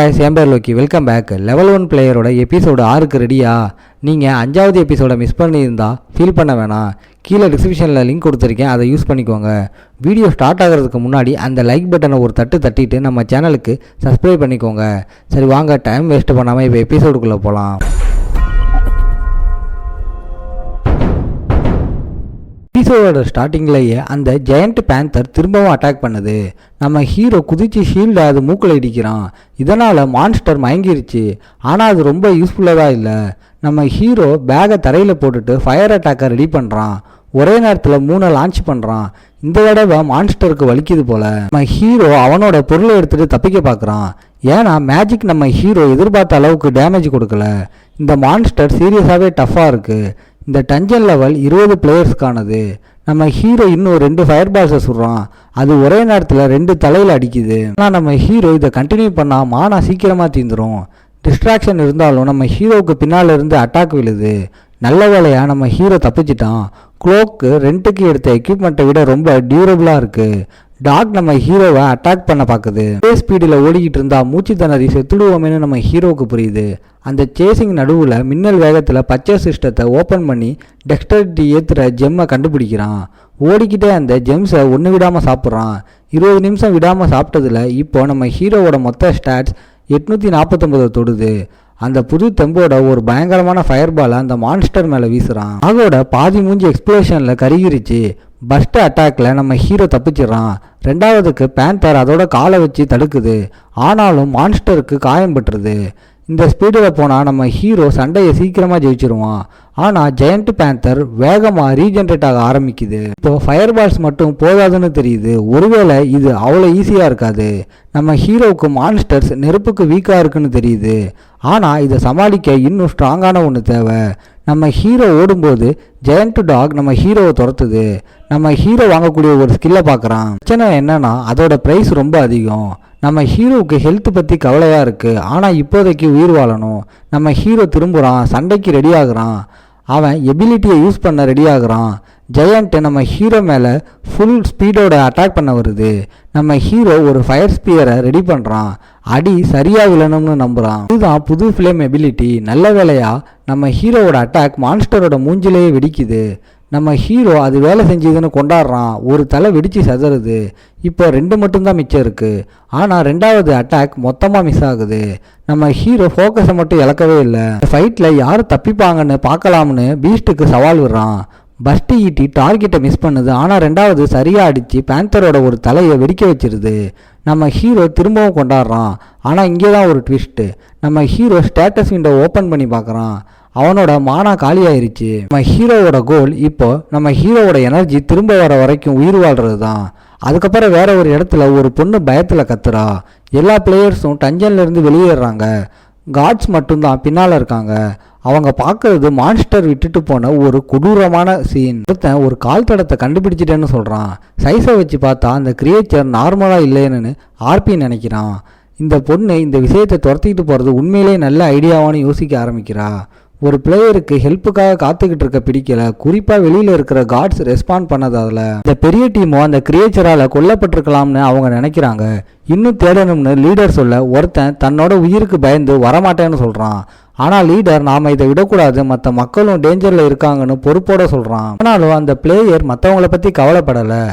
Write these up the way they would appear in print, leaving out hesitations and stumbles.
guys, என் பேர் Lokki. Welcome back. Level 1 பிளேயரோட எபிசோடு 6க்கு ரெடியா? நீங்கள் 5வது எபிசோடை மிஸ் பண்ணியிருந்தா ஃபீல் பண்ண வேணாம். கீழே டிஸ்கிரிப்ஷனில் லிங்க் கொடுத்துருக்கேன், அதை யூஸ் பண்ணிக்கோங்க. வீடியோ ஸ்டார்ட் ஆகிறதுக்கு முன்னாடி அந்த லைக் பட்டனை ஒரு தட்டிட்டு நம்ம சேனலுக்கு சப்ஸ்கிரைப் பண்ணிக்கோங்க. சரி வாங்க, டைம் வேஸ்ட் பண்ணாமல் இப்போ எபிசோடுக்குள்ளே போகலாம். எபிசோடோட ஸ்டார்டிங்லேயே அந்த ஜெயண்ட் பேந்தர் திரும்பவும் அட்டாக் பண்ணுது. நம்ம ஹீரோ குதிச்சு ஷீல்டை அது மூக்கில் இடிக்கிறான். இதனால் மான்ஸ்டர் மயங்கிருச்சு. ஆனால் அது ரொம்ப யூஸ்ஃபுல்லாக தான் இல்லை. நம்ம ஹீரோ பேகை தரையில் போட்டுட்டு ஃபயர் அட்டாக்கை ரெடி பண்ணுறான். ஒரே நேரத்தில் 3 லான்ச் பண்ணுறான். இந்த தடவை மான்ஸ்டருக்கு வலிக்குது போல. நம்ம ஹீரோ அவனோட பொருளை எடுத்துகிட்டு தப்பிக்க பார்க்குறான். ஏன்னா மேஜிக் நம்ம ஹீரோ எதிர்பார்த்த அளவுக்கு டேமேஜ் கொடுக்கல. இந்த மான்ஸ்டர் சீரியஸாகவே டஃப்பாக இருக்குது. இந்த டஞ்சன் லெவல் 20 பிளேயர்ஸ்க்கானது. நம்ம ஹீரோ இன்னும் 2 ஃபயர் பால்ஸை சுடுறான். அது ஒரே நேரத்தில் 2 தலையில் அடிக்குது. ஆனால் நம்ம ஹீரோ இதை கண்டினியூ பண்ணால் மானா சீக்கிரமாக தீந்துடும். டிஸ்ட்ராக்ஷன் இருந்தாலும் நம்ம ஹீரோவுக்கு பின்னால் இருந்து அட்டாக் விழுது. நல்ல வேலையாக நம்ம ஹீரோ தப்பிச்சிட்டான். க்ளோக்கு ரெண்டுக்கு எடுத்த எக்யூப்மெண்ட்டை விட ரொம்ப டியூரபிளாக இருக்குது. டாக் நம்ம ஹீரோவை அட்டாக் பண்ண பார்க்குது. ஸ்பீடில் ஓடிக்கிட்டு இருந்தா மூச்சு திணறி செத்துடுவோமேனு நம்ம ஹீரோவுக்கு புரியுது. அந்த சேசிங் நடுவில் மின்னல் வேகத்தில் பச்சை சிஸ்டத்தை ஓப்பன் பண்ணி டெக்ஸ்டரிட்டி ஏற்றுற ஜெம்மை கண்டுபிடிக்கிறான். ஓடிக்கிட்டே அந்த ஜெம்ஸை ஒன்று விடாமல் சாப்பிட்றான். 20 நிமிஷம் விடாமல் சாப்பிட்டதில் இப்போ நம்ம ஹீரோவோட மொத்த ஸ்டாட்ஸ் 849 தொடுது. அந்த புது தெம்போட ஒரு பயங்கரமான ஃபயர் பாலை அந்த மான்ஸ்டர் மேலே வீசுகிறான். ஆகோட பாதி மூஞ்சி எக்ஸ்ப்ளோஷனில் கருகிருச்சு. பஸ்ட் அட்டாக்ல நம்ம ஹீரோ தப்பிச்சிடறான். 2வதுக்கு பேந்தர் அதோட காலை வச்சு தடுக்குது. ஆனாலும் மான்ஸ்டருக்கு காயம் பட்டுருது. இந்த ஸ்பீடில் போனால் நம்ம ஹீரோ சண்டையை சீக்கிரமாக ஜெயிச்சிருவான். ஆனால் ஜெயண்ட் பேந்தர் வேகமாக ரீஜென்ரேட் ஆக ஆரம்பிக்குது. இப்போ ஃபயர் பால்ஸ் மட்டும் போதாதுன்னு தெரியுது. ஒருவேளை இது அவ்வளோ ஈஸியாக இருக்காது. நம்ம ஹீரோவுக்கு மான்ஸ்டர்ஸ் நெருப்புக்கு வீக்காக இருக்குன்னு தெரியுது. ஆனால் இதை சமாளிக்க இன்னும் ஸ்ட்ராங்கான ஒன்று தேவை. நம்ம ஹீரோ ஓடும்போது ஜெயண்ட் டாக் நம்ம ஹீரோவை துரத்துது. நம்ம ஹீரோ வாங்கக்கூடிய ஒரு ஸ்கில்லை பார்க்குறான். பிரச்சனை என்னன்னா அதோட ப்ரைஸ் ரொம்ப அதிகம். நம்ம ஹீரோவுக்கு ஹெல்த் பற்றி கவலையாக இருக்குது. ஆனால் இப்போதைக்கு உயிர் வாழணும். நம்ம ஹீரோ திரும்புகிறான், சண்டைக்கு ரெடி ஆகுறான். அவன் எபிலிட்டியை யூஸ் பண்ண ரெடி ஆகுறான். ஜெயண்ட் நம்ம ஹீரோ மேலே ஃபுல் ஸ்பீடோட அட்டாக் பண்ண வருது. நம்ம ஹீரோ ஒரு ஃபயர் ஸ்பியரை ரெடி பண்ணுறான். அடி சரியாக விழணும்னு நம்புகிறான். இதுதான் புது ஃப்ளேம் எபிலிட்டி. நல்ல வேலையாக நம்ம ஹீரோவோட அட்டாக் மான்ஸ்டரோட மூஞ்சிலேயே வெடிக்குது. நம்ம ஹீரோ அது வேலை செஞ்சதுன்னு கொண்டாடுறான். ஒரு தலை வெடிச்சு சதறுது. இப்போ 2 மட்டும்தான் மிச்சம் இருக்குது. ஆனால் 2வது அட்டாக் மொத்தமாக மிஸ் ஆகுது. நம்ம ஹீரோ ஃபோக்கஸை மட்டும் இழக்கவே இல்லை. ஃபைட்டில் யார் தப்பிப்பாங்கன்னு பார்க்கலாம்னு பீஸ்ட்டுக்கு சவால் விடுறான். பஸ்ட் ஈட்டி டார்கெட்டை மிஸ் பண்ணுது. ஆனால் 2வது சரியாக அடித்து பேந்தரோட ஒரு தலையை வெடிக்க வச்சிருது. நம்ம ஹீரோ திரும்பவும் கொண்டாடுறான். ஆனால் இங்கே தான் ஒரு ட்விஸ்ட்டு. நம்ம ஹீரோ ஸ்டேட்டஸ் விண்டோ ஓப்பன் பண்ணி பார்க்குறான். அவனோட மானா காலியாயிருச்சு. நம்ம ஹீரோவோட கோல் இப்போ நம்ம ஹீரோவோட எனர்ஜி திரும்ப வர வரைக்கும் உயிர் வாழ்றது தான். அதுக்கப்புறம் வேற ஒரு இடத்துல ஒரு பொண்ணு பயத்தில் கத்துறா. எல்லா பிளேயர்ஸும் டஞ்சன்லேருந்து வெளியேறாங்க. காட்ஸ் மட்டும்தான் பின்னால் இருக்காங்க. அவங்க பார்க்கறது மான்ஸ்டர் விட்டுட்டு போன ஒரு கொடூரமான சீன். ஒருத்தன் ஒரு கால் தடத்தை கண்டுபிடிச்சிட்டேன்னு சொல்கிறான். சைஸை வச்சு பார்த்தா அந்த கிரியேச்சர் நார்மலாக இல்லைன்னு ஆர்பி நினைக்கிறான். இந்த பொண்ணு இந்த விஷயத்தை துரத்திக்கிட்டு போகிறது உண்மையிலே நல்ல ஐடியாவான்னு யோசிக்க ஆரம்பிக்கிறா. ஒரு பிளேயருக்கு ஹெல்ப்புக்காக காத்துக்கிட்டு இருக்க பிடிக்கல. குறிப்பாக வெளியில் இருக்கிற காட்ஸ் ரெஸ்பாண்ட் பண்ணதால இந்த பெரிய டீமோ அந்த கிரியேச்சரால் கொல்லப்பட்டிருக்கலாம்னு அவங்க நினைக்கிறாங்க. இன்னும் தேடணும்னு லீடர் சொல்ல ஒருத்தன் தன்னோட உயிருக்கு பயந்து வரமாட்டேன்னு சொல்கிறான். ஆனால் லீடர் நாம் இதை விடக்கூடாது, மற்ற மக்களும் டேஞ்சரில் இருக்காங்கன்னு பொறுப்போட சொல்கிறான். ஆனாலும் அந்த பிளேயர் மற்றவங்கள பற்றி கவலைப்படலை.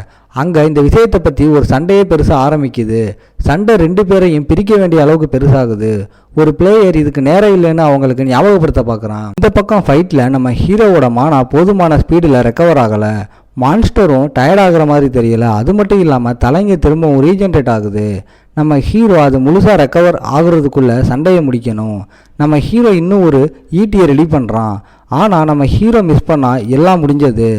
அங்கே இந்த விஷயத்தை பற்றி ஒரு சண்டையே பெருசாக ஆரம்பிக்குது. சண்டை 2 பேரையும் பிரிக்க வேண்டிய அளவுக்கு பெருசாகுது. ஒரு பிளேயர் இதுக்கு நேரம் இல்லைன்னு அவங்களுக்கு ஞாபகப்படுத்த பார்க்குறான். இந்த பக்கம் ஃபைட்டில் நம்ம ஹீரோவோட மானா போதுமான ஸ்பீடில் ரெக்கவர் ஆகலை. மான்ஸ்டரும் டயர்ட் ஆகிற மாதிரி தெரியல. அது மட்டும் இல்லாமல் தலைங்க திரும்பவும் ரீஜென்ரேட் ஆகுது. நம்ம ஹீரோ அது முழுசாக ரெக்கவர் ஆகுறதுக்குள்ளே சண்டையை முடிக்கணும். நம்ம ஹீரோ இன்னும் ஒரு ஈட்டியை ரெடி பண்ணுறான். ஆனால் நம்ம ஹீரோ மிஸ் பண்ணால் எல்லாம் முடிஞ்சது.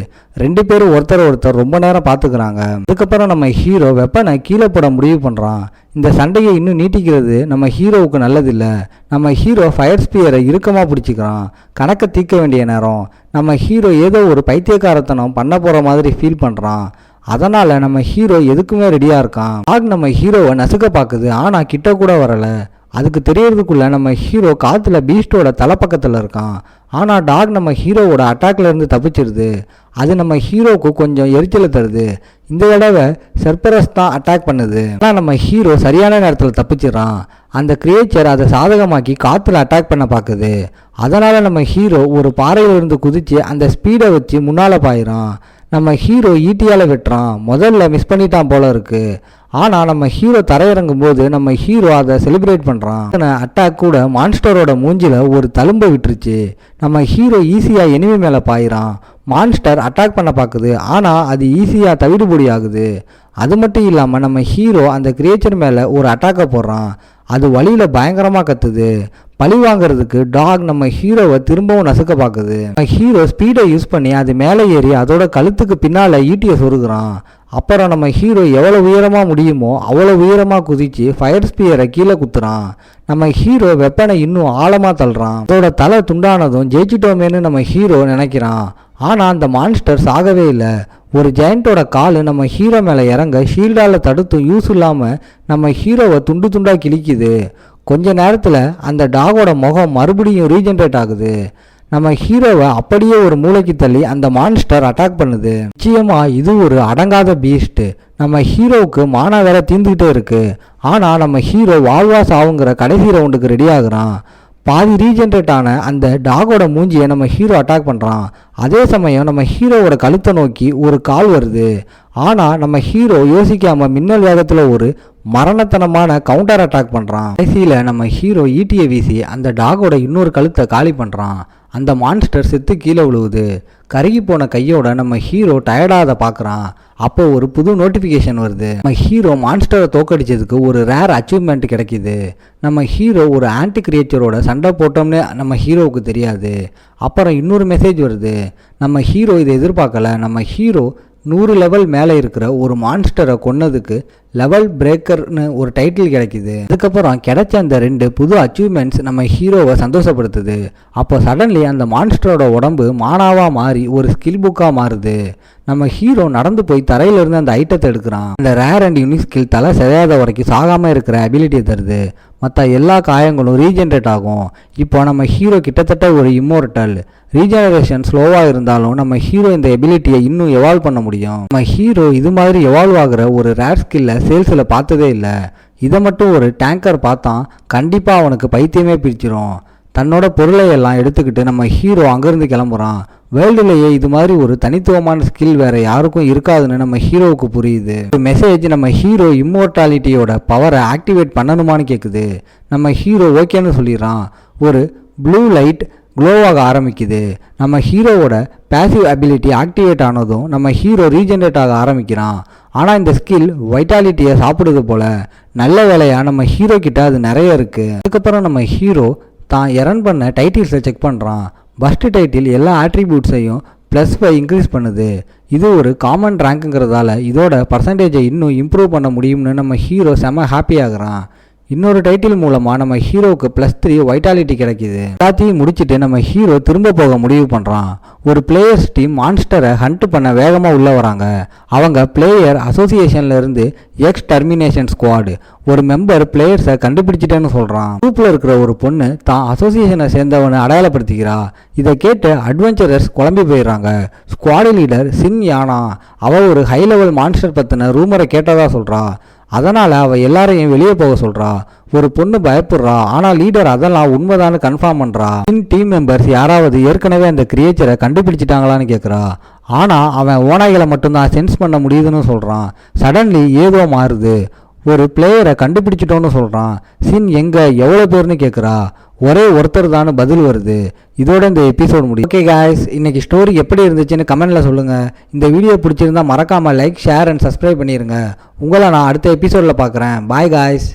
2 பேரும் ஒருத்தர் ரொம்ப நேரம் பார்த்துக்கிறாங்க. அதுக்கப்புறம் நம்ம ஹீரோ வெப்பனை கீழே போட முடிவு பண்ணுறான். இந்த சண்டையை இன்னும் நீட்டிக்கிறது நம்ம ஹீரோவுக்கு நல்லதில்லை. நம்ம ஹீரோ ஃபயர் ஸ்பியரை இறுக்கமாக பிடிச்சிக்கிறான். கணக்கை தீர்க்க வேண்டிய நேரம். நம்ம ஹீரோ ஏதோ ஒரு பைத்தியக்காரத்தனம் பண்ண போகிற மாதிரி ஃபீல் பண்ணுறான். அதனால் நம்ம ஹீரோ எதுக்குமே ரெடியாக இருக்கான். டாக் நம்ம ஹீரோவை நசுக்க பார்க்குது. ஆனால் கிட்ட கூட வரலை. அதுக்கு தெரியறதுக்குள்ள நம்ம ஹீரோ காற்றுல பீஸ்டோட தலைப்பக்கத்தில் இருக்கான். ஆனால் டாக் நம்ம ஹீரோவோட அட்டாக்ல இருந்து தப்பிச்சிருது. அது நம்ம ஹீரோவுக்கு கொஞ்சம் எரிச்சலை தருது. இந்த தடவை செர்பரஸ் தான் அட்டாக் பண்ணுது. ஆனால் நம்ம ஹீரோ சரியான நேரத்தில் தப்பிச்சிடறான். அந்த கிரியேச்சர் அதை சாதகமாக்கி காற்றுல அட்டாக் பண்ண பார்க்குது. அதனால் நம்ம ஹீரோ ஒரு பாறையிலிருந்து குதித்து அந்த ஸ்பீடை வச்சு முன்னால் பாயிறான். நம்ம ஹீரோ ஈட்டியால் வெட்டுறான். முதல்ல மிஸ் பண்ணிட்டான் போல இருக்கு. ஆனால் நம்ம ஹீரோ தரையிறங்கும் போது நம்ம ஹீரோ அதை செலிப்ரேட் பண்ணுறான். அட்டாக் கூட மான்ஸ்டரோட மூஞ்சில் ஒரு தழும்பை விட்டுருச்சு. நம்ம ஹீரோ ஈஸியாக எனிமி மேலே பாயிறான். மான்ஸ்டர் அட்டாக் பண்ண பார்க்குது. ஆனால் அது ஈஸியாக தவிடுபொடி ஆகுது. அது மட்டும் இல்லாமல் நம்ம ஹீரோ அந்த கிரியேச்சர் மேலே ஒரு அட்டாக்கை போடுறான். அது வழியில் பயங்கரமாக கத்துது. பழி வாங்கிறதுக்கு டாக் நம்ம ஹீரோவை திரும்பவும் நசுக்க பார்க்குது. ஹீரோ ஸ்பீடை யூஸ் பண்ணி அது மேலே ஏறி அதோட கழுத்துக்கு பின்னால் ஈட்டியை சொருகிறான். அப்புறம் நம்ம ஹீரோ எவ்வளோ உயரமாக முடியுமோ அவ்வளோ உயரமாக குதித்து ஃபயர் ஸ்பியரை கீழே குத்துறான். நம்ம ஹீரோ வெப்பனை இன்னும் ஆழமாக தள்ளுறான். அதோட தலை துண்டானதும் ஜெயிச்சிட்டோமேனு நம்ம ஹீரோ நினைக்கிறான். ஆனால் அந்த மான்ஸ்டர் சாகவே இல்லை. ஒரு ஜெயண்டோட கால் நம்ம ஹீரோ மேலே இறங்க ஷீல்டால் தடுத்து யூஸ் இல்லாமல் நம்ம ஹீரோவை துண்டு துண்டாக கிழிக்குது. கொஞ்ச நேரத்தில் அந்த டாகோட முகம் மறுபடியும் ரீஜென்ரேட் ஆகுது. நம்ம ஹீரோவை அப்படியே ஒரு மூளைக்கு தள்ளி அந்த மான்ஸ்டர் அட்டாக் பண்ணுது. நிச்சயமாக இது ஒரு அடங்காத பீஸ்ட். நம்ம ஹீரோவுக்கு மானா வேற தீர்ந்துக்கிட்டே இருக்கு. ஆனால் நம்ம ஹீரோ வாழ்வாஸ் ஆகுங்கிற கடைசி ரவுண்டுக்கு ரெடி ஆகுறான். பாதி ரீஜென்ரேட் ஆன அந்த டாகோட மூஞ்சியை நம்ம ஹீரோ அட்டாக் பண்ணுறான். அதே சமயம் நம்ம ஹீரோவோட கழுத்தை நோக்கி ஒரு கால் வருது. ஆனால் நம்ம ஹீரோ யோசிக்காமல் மின்னல் வேகத்தில் ஒரு மரணத்தனமான கவுண்டர் அட்டாக் பண்ணுறான். கடைசியில் நம்ம ஹீரோ ஈட்டியை வீசி அந்த டாகோட இன்னொரு கழுத்தை காலி பண்ணுறான். அந்த மான்ஸ்டர் செத்து கீழே விழுவுது. கருகி போன கையோட நம்ம ஹீரோ டயர்டாக அதை பார்க்குறான். அப்போ ஒரு புது நோட்டிஃபிகேஷன் வருது. நம்ம ஹீரோ மான்ஸ்டரை தோக்கடிச்சதுக்கு ஒரு ரேர் அச்சீவ்மெண்ட் கிடைக்கிது. நம்ம ஹீரோ ஒரு ஆன்டி கிரியேச்சரோட சண்டை போட்டோம்னு நம்ம ஹீரோவுக்கு தெரியாது. அப்புறம் இன்னொரு மெசேஜ் வருது. நம்ம ஹீரோ இதை எதிர்பார்க்கல. நம்ம ஹீரோ 100 லெவல் மேலே இருக்கிற ஒரு மான்ஸ்டரை கொன்னதுக்கு லெவல் பிரேக்கர்னு ஒரு டைட்டில் கிடைக்கிது. அதுக்கப்புறம் கிடைச்ச அந்த 2 புது அச்சீவ்மெண்ட்ஸ் நம்ம ஹீரோவை சந்தோஷப்படுத்துது. அப்போ சடன்லி அந்த மான்ஸ்டரோட உடம்பு மானாவாக மாறி ஒரு ஸ்கில் புக்காக மாறுது. நம்ம ஹீரோ நடந்து போய் தரையிலிருந்து அந்த ஐட்டத்தை எடுக்கிறான். அந்த ரேர் அண்ட் யூனிக் ஸ்கில் தலை செதையாத வரைக்கும் சாகாமல் இருக்கிற அபிலிட்டியை தருது. மற்ற எல்லா காயங்களும் ரீஜென்ரேட் ஆகும். இப்போ நம்ம ஹீரோ கிட்டத்தட்ட ஒரு இம்மோர்டல். ரீஜெனரேஷன் ஸ்லோவாக இருந்தாலும் நம்ம ஹீரோ இந்த எபிலிட்டியை இன்னும் எவால்வ் பண்ண முடியும். நம்ம ஹீரோ இது மாதிரி எவால்வ் ஆகிற ஒரு ரேர் ஸ்கில்லை சேல்ஸில் பார்த்ததே இல்லை. இதை மட்டும் ஒரு டேங்கர் பார்த்தான் கண்டிப்பாக அவனுக்கு பைத்தியமே பிரிச்சிடும். தன்னோட பொருளை எல்லாம் எடுத்துக்கிட்டு நம்ம ஹீரோ அங்கேருந்து கிளம்புறான். வேர்ல்டுலேயே இது மாதிரி ஒரு தனித்துவமான ஸ்கில் வேறு யாருக்கும் இருக்காதுன்னு நம்ம ஹீரோவுக்கு புரியுது. ஒரு மெசேஜ் நம்ம ஹீரோ இம்மோர்டாலிட்டியோட பவரை ஆக்டிவேட் பண்ணணுமான்னு கேட்குது. நம்ம ஹீரோ ஓகேன்னு சொல்லிடுறான். ஒரு ப்ளூ லைட் க்ளோவாக ஆரம்பிக்குது. நம்ம ஹீரோவோட பேசிவ் அபிலிட்டி ஆக்டிவேட் ஆனதும் நம்ம ஹீரோ ரீஜென்ரேட் ஆக ஆரம்பிக்கிறான். ஆனால் இந்த ஸ்கில் வைட்டாலிட்டியை சாப்பிடுது போல. நல்ல வேலையாக நம்ம ஹீரோ கிட்ட அது நிறைய இருக்குது. அதுக்கப்புறம் நம்ம ஹீரோ தான் எரன் பண்ண டைட்டில்ஸை செக் பண்ணுறான். ஃபஸ்ட்டு டைட்டில் எல்லா ஆட்ரிபியூட்ஸையும் +5 இன்க்ரீஸ் பண்ணுது. இது ஒரு காமன் ரேங்க்குங்கிறதால இதோட பர்சன்டேஜை இன்னும் இம்ப்ரூவ் பண்ண முடியும்னு நம்ம ஹீரோ செம ஹாப்பி ஆகுறான். இன்னொரு டைட்டில் மூலமாக நம்ம ஹீரோவுக்கு +3 வைட்டாலிட்டி கிடைக்கிது. எல்லாத்தையும் முடிச்சுட்டு நம்ம ஹீரோ திரும்ப போக முடிவு பண்ணுறான். ஒரு பிளேயர்ஸ் டீம் மான்ஸ்டரை ஹண்ட் பண்ண வேகமாக உள்ளே வராங்க. அவங்க பிளேயர் அசோசியேஷன்லேருந்து எக்ஸ் டெர்மினேஷன் ஸ்குவாடு ஒரு மெம்பர் பிளேயர்ஸை கண்டுபிடிச்சிட்டேன்னு சொல்கிறான். குரூப்பில் இருக்கிற ஒரு பொண்ணு தான் அசோசியேஷனை சேர்ந்தவனை அடையாளப்படுத்திக்கிறா. இதை கேட்டு அட்வென்ச்சரர்ஸ் குழம்பி போயிடுறாங்க. ஸ்குவாடு லீடர் சின் யானா அவள் ஒரு ஹை லெவல் மான்ஸ்டர் பற்றின ரூமரை கேட்டதாக சொல்கிறா. அதனால் அவள் எல்லாரையும் வெளியே போக சொல்கிறா. ஒரு பொண்ணு பயப்படுறா. ஆனால் லீடர் அதெல்லாம் உண்மைதான்னு கன்ஃபார்ம் பண்ணுறா. டீம் மெம்பர்ஸ் யாராவது ஏற்கனவே அந்த கிரியேச்சரை கண்டுபிடிச்சிட்டாங்களான்னு கேட்குறா. ஆனால் அவன் ஓநாய்களை மட்டும்தான் சென்ஸ் பண்ண முடியுதுன்னு சொல்கிறான். சடன்லி ஏதோ மாறுது. ஒரு பிளேயரை கண்டுபிடிச்சிட்டோன்னு சொல்கிறான். சின் எங்கே எவ்வளோ பேர்னு கேட்குறா. ஒரே ஒருத்தர் தான் பதில் வருது. இதோட இந்த எபிசோட் முடியும். ஓகே காய்ஸ், இன்னைக்கு ஸ்டோரி எப்படி இருந்துச்சுன்னு கமெண்ட்டில் சொல்லுங்கள். இந்த வீடியோ பிடிச்சிருந்தா மறக்காமல் லைக் ஷேர் அண்ட் சப்ஸ்கிரைப் பண்ணிடுங்க. உங்களை நான் அடுத்த எபிசோடில் பார்க்குறேன். Bye guys.